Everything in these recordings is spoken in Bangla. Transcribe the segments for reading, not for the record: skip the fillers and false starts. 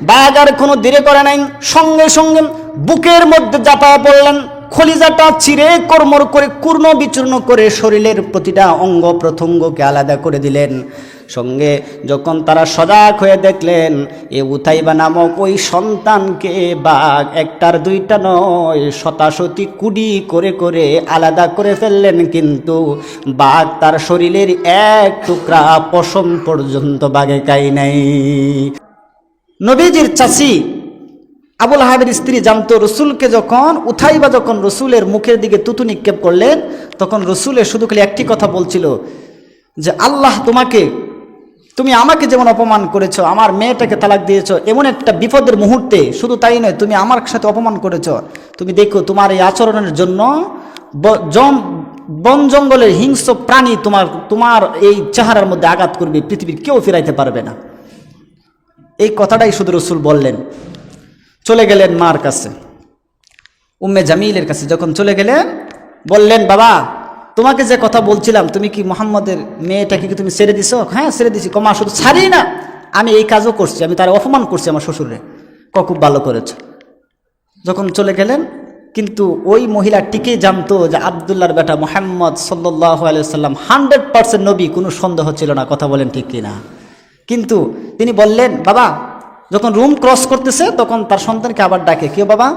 বাঘ আর কোনো দেরি করে নাই, সঙ্গে সঙ্গে বুকের মধ্যে ঝাঁপায় পড়লেন, খলিজাটা চিরে কর্মর করে কূর্ণ বিচূর্ণ করে শরীরের প্রতিটা অঙ্গ প্রত্যঙ্গকে আলাদা করে দিলেন। সঙ্গে যখন তারা সজাগ হয়ে দেখলেন এ উতাইবা নামক ওই সন্তানকে বাঘ একটার দুইটা নয় শতাশতি কুড়ি করে করে আলাদা করে ফেললেন, কিন্তু বাঘ তার শরীরের এক টুকরা পশম পর্যন্ত বাঘে খায় নাই। নবীজির চাচি আবু লাহাবের স্ত্রী জানতো রসুলকে যখন উতাইবা যখন রসুলের মুখের দিকে তুতু নিক্ষেপ করলেন, তখন রসুলের শুধু খালি একটি কথা বলছিল যে আল্লাহ তুমি আমাকে যেমন অপমান করেছো, আমার মেয়েটাকে তালাক দিয়েছো, এমন একটা বিপদের মুহূর্তে শুধু তাই নয় তুমি আমার সাথে অপমান করেছো, তুমি দেখো তোমার এই আচরণের জন্য বন জঙ্গলের হিংস্র প্রাণী তোমার এই চেহারার মধ্যে আঘাত করবে, পৃথিবীর কেউ ফিরাইতে পারবে না। এই কথাটাই শুধু রসুল বললেন। চলে গেলেন মার কাছে, উম্মে জামিলের কাছে। যখন চলে গেলেন বললেন, বাবা তোমাকে যে কথা বলছিলাম, তুমি কি মোহাম্মদের মেয়েটাকে কি তুমি ছেড়ে দিছো? হ্যাঁ ছেড়ে দিছি। কমা শুধু ছাড়ি না, আমি এই কাজও করছি, আমি তার অপমান করছি আমার শ্বশুরে। খুব ভালো করেছ। যখন চলে গেলেন, কিন্তু ওই মহিলা ঠিকই জানতো যে আবদুল্লাহর বেটা মুহাম্মদ সাল্লাল্লাহু আলাইহি ওয়াসাল্লাম 100% নবী, কোনো সন্দেহ ছিল না। কথা বলেন ঠিক কিনা? কিন্তু তিনি বললেন, বাবা যখন রুম ক্রস করতেছে তখন তার সন্তানকে আবার ডাকে, কেউ বাবা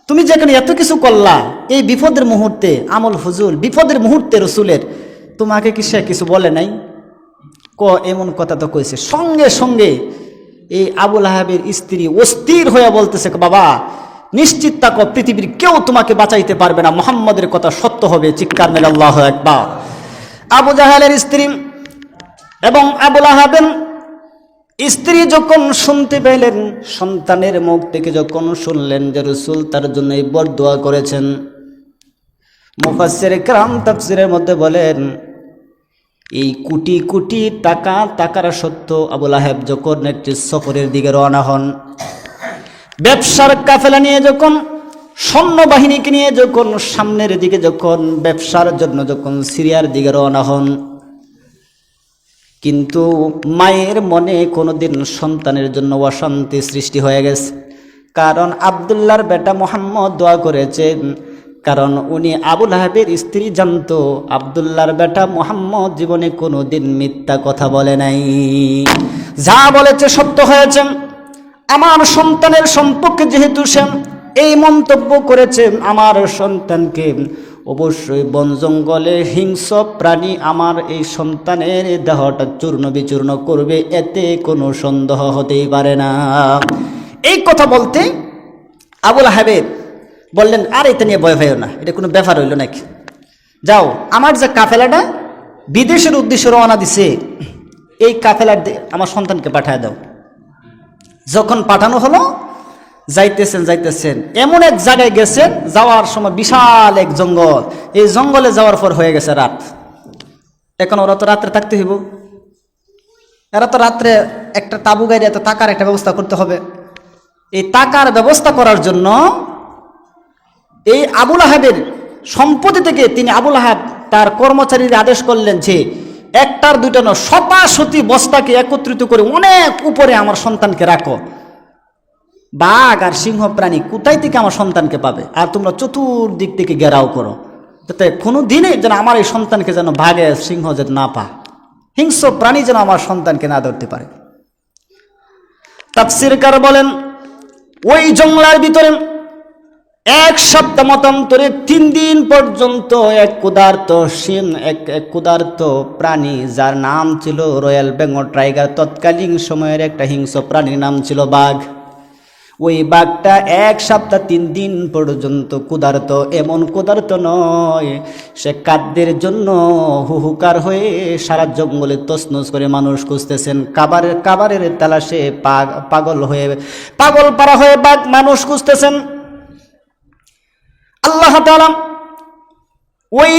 তুমি যেখানে এত কিছু করলা এই বিপদের মুহূর্তে, আমল হুজুর বিপদের মুহূর্তে রসুলের, তোমাকে কি সে কিছু বলে নাই? এমন কথা তো কইছে। সঙ্গে সঙ্গে এই আবু লাহাবের স্ত্রী অস্থির হয়ে বলতেছে, বাবা নিশ্চিত থাকো পৃথিবীর কেউ তোমাকে বাঁচাইতে পারবে না, মুহাম্মদের কথা সত্য হবে। চিৎকার মেরে আল্লাহু আকবার। আবু জাহালের স্ত্রী এবং আবু লাহাবের স্ত্রী যখন শুনতে পেলেন, সন্তানের মুখ থেকে যখন শুনলেন যে রাসূল তার জন্য এই বরদোয়া করেছেন, মুফাসসির কিরাম তাফসীরের মধ্যে বলেন এই কোটি কোটি টাকার সত্য আবু লাহাব যখন একটি সফরের দিকে রওনা হন, ব্যবসার কাফেলা নিয়ে যখন সৈন্যবাহিনীকে নিয়ে যখন সামনের দিকে যখন ব্যবসার জন্য যখন সিরিয়ার দিকে রওনা হন, কিন্তু মায়ের মনে কোনোদিন সন্তানের জন্য অশান্তি সৃষ্টি হয়ে গেছে। কারণ আবদুল্লাহর বেটা মুহাম্মদ দোয়া করেছেন, কারণ উনি আবু লাহাবের স্ত্রী জানতো আবদুল্লাহর বেটা মুহাম্মদ জীবনে কোনোদিন মিথ্যা কথা বলে নাই, যা বলেছে সত্য হয়েছে। আমার সন্তানের সম্পর্কে যেহেতু সে এই মন্তব্য করেছে, আমার সন্তানকে অবশ্যই বন জঙ্গলে হিংস্র প্রাণী আমার এই সন্তানের দেহটা চূর্ণ বিচূর্ণ করবে, এতে কোনো সন্দেহ হতেই পারে না। এই কথা বলতে আবু লাহাবের বললেন, আর এটা নিয়ে ভয় পাইও না, এটা কোনো ব্যাপার হইল নাকি, যাও আমার যে কাফেলাটা বিদেশের উদ্দেশ্যে রওনা দিছে এই কাফেলার আমার সন্তানকে পাঠায় দাও। যখন পাঠানো হলো, যাইতেছেন এমন এক জায়গায় গেছেন, যাওয়ার সময় বিশাল এক জঙ্গল, এই জঙ্গলে যাওয়ার পর হয়ে গেছে রাত। এখন ওরা তো রাত্রে থাকতে হইব, এরা তো রাত্রে একটা তাবু গাড়ি এত টাকার একটা ব্যবস্থা করতে হবে। এই টাকার ব্যবস্থা করার জন্য এই আবু লাহাবের সম্পত্তি থেকে তিনি আবু লাহাব তার কর্মচারীর আদেশ করলেন যে একটার দুইটা নয় শতাশতি বস্তাকে একত্রিত করে অনেক উপরে আমার সন্তানকে রাখো। বাঘ আর সিংহ প্রাণী কোথায় থেকে আমার সন্তানকে পাবে, আর তোমরা চতুর্দিক থেকে ঘেরাও করো, যাতে কোনো দিনে যেন আমার এই সন্তানকে যেন বাঘে সিংহ যেন না পা, হিংস্র প্রাণী যেন আমার সন্তানকে না ধরতে পারে। তাফসীরকার বলেন ওই জঙ্গলার ভিতরে এক সপ্তাহ মতান্তরে 3 দিন পর্যন্ত এক ক্ষুধার্ত প্রাণী যার নাম ছিল রয়্যাল বেঙ্গল টাইগার, তৎকালীন সময়ের একটা হিংস্র প্রাণীর নাম ছিল বাঘ। ওই বাঘটা 1 সপ্তাহ 3 দিন পর্যন্ত ক্ষুধার্ত, এমন ক্ষুধার্ত নয় সে খাদ্যের জন্য হুহুকার হয়ে সারা জঙ্গলে তছনছ করে মানুষ খুঁজতেছেন, কাবারের তালাশে পাগল পারা হয়ে বাঘ মানুষ খুঁজতেছেন। আল্লাহ তাআলা ওই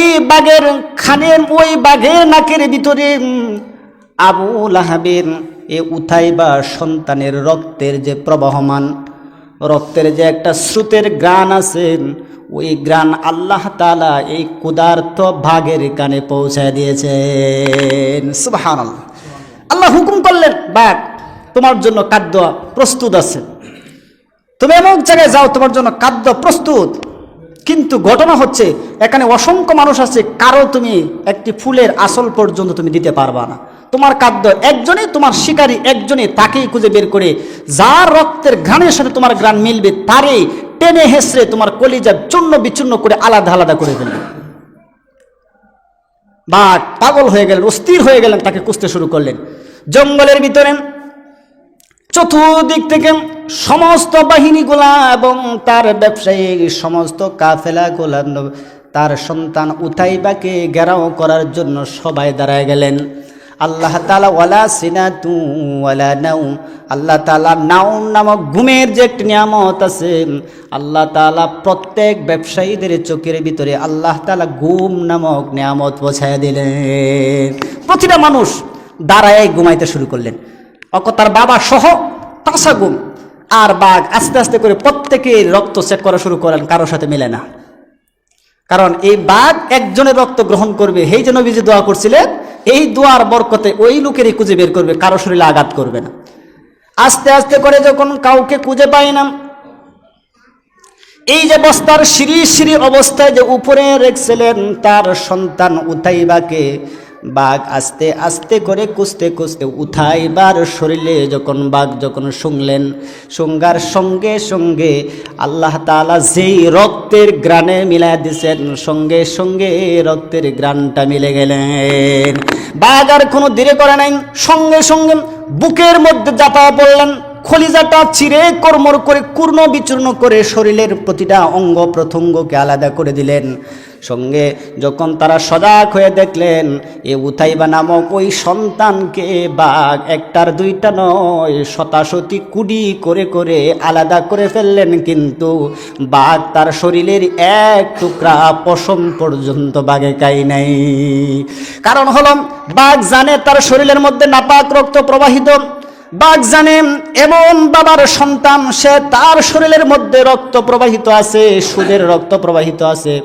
বাঘের নাকের ভিতরে আবু লাহাবের এ উতাইবা সন্তানের রক্তের যে প্রবাহমান রক্তের যে একটা স্রোতের গ্রাণ আছে, ওই গ্রাণ আল্লাহ তাআলা এই ক্ষুধার্ত বাঘের কানে পৌঁছায় দিয়েছেন। সুবহানাল্লাহ। আল্লাহ হুকুম করলেন, বাঘ তোমার জন্য খাদ্য প্রস্তুত আছে, তুমি এমন জায়গায় যাও, তোমার জন্য খাদ্য প্রস্তুত। কিন্তু ঘটনা হচ্ছে এখানে অসংখ্য মানুষ আছে, কারো তুমি একটি ফুলের আসল পর্যন্ত তুমি দিতে পারবা না। তোমার খাদ্য একজনই, তোমার শিকারী একজনই, তাকেই খুঁজে বের করে যার রক্তের ঘ্রাণের সাথে তোমার ঘ্রাণ মিলবে তারই টেনে হেসড়ে তোমার কলিজা চূর্ণ বিচূর্ণ করে আলাদা আলাদা করে ফেলবে। বাঘ পাগল হয়ে গেলেন, অস্থির হয়ে গেলেন, তাকে খুঁজতে শুরু করলেন। জঙ্গলের ভিতরে চতুর্দিক থেকে সমস্ত বাহিনীগুলা এবং তার ব্যবসায়ী সমস্ত কাফেলাগুলা তার সন্তান উতাইবাকে ঘেরাও করার জন্য সবাই দাঁড়ায় গেলেন। আল্লাহ তাআলা ওয়ালা সিনাতু ওয়ালা নাউম, আল্লাহ তাআলা নাউম নামক ঘুমের যে একটি নিয়ামত আছে, আল্লাহ তাআলা প্রত্যেক ব্যবসায়ীদের চোখের ভিতরে আল্লাহ তাআলা ঘুম নামক নিয়ামত পৌঁছায় দিলেন। প্রতিটা মানুষ দাঁড়ায় ঘুমাইতে শুরু করলেন, তার বাবা সহ তাসা ঘুম। আর বাঘ আস্তে আস্তে করে প্রত্যেকে রক্ত চেক করা শুরু করেন, কারোর সাথে মেলে না। কারণ এই বাঘ একজনের রক্ত গ্রহণ করবে, এই যে নবীজি দোয়া করছিলেন, এই দোয়ার বরকতে ওই লোকেরই খুঁজে বের করবে, কারো শরীরে আঘাত করবে না। আস্তে আস্তে করে যখন কাউকে খুঁজে পায় না, এই যে বস্তার সিঁড়ি সিঁড়ি অবস্থায় যে উপরে রেখেছিলেন তার সন্তান উতাইবাকে, বাঘ আস্তে আস্তে করে কুঁচতে কুঁচতে উতাইবার শরীরে বাঘ যখন শুনলেন, শুঙ্গার সঙ্গে সঙ্গে আল্লাহ তাআলা যেই রক্তের ঘ্রাণে মিলাই দিয়েছেন, সঙ্গে সঙ্গে রক্তের ঘ্রাণটা মিলে গেলেন। বাঘ আর কোনো দেরি করে নাই, সঙ্গে সঙ্গে বুকের মধ্যে ঝাঁপায় পড়লেন, খলিজাটা চিরে কর্মর করে কূর্ণ বিচূর্ণ করে শরীরের প্রতিটা অঙ্গ প্রত্যঙ্গকে আলাদা করে দিলেন। সঙ্গে যখন তারা সজাগ হয়ে দেখলেন এ উতাইবা নামক ওই সন্তানকে বাঘ একটার দুইটা নয় শতাশতি কুড়ি করে করে আলাদা করে ফেললেন, কিন্তু বাঘ তার শরীরের এক টুকরা পশম পর্যন্ত বাঘে খায় নাই। কারণ হলো বাঘ জানে তার শরীরের মধ্যে নাপাক রক্ত প্রবাহিত, বাঘ জানে এমন বাবার সন্তান, সে তার শরীরের মধ্যে রক্ত প্রবাহিত আছে, সুদের রক্ত প্রবাহিত আছে,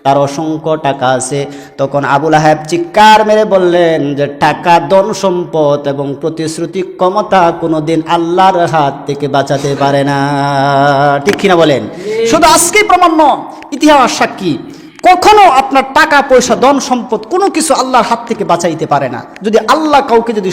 তার অসংখ্য টাকা আছে। তখন আবু লাহাব চিৎকার মেরে বললেন যে টাকা, ধন সম্পদ এবং প্রতিশ্রুতি ক্ষমতা কোনোদিন আল্লাহর হাত থেকে বাঁচাতে পারে না। ঠিক কিনা বলেন? শুধু আজকেই প্রমাণ, ইতিহাস সাক্ষী, কখনো আপনার টাকা পয়সা ধন সম্পদ কোনো কিছু আল্লাহর হাত থেকে বাঁচাইতে পারে না। যদি আল্লাহ কাউকে যদি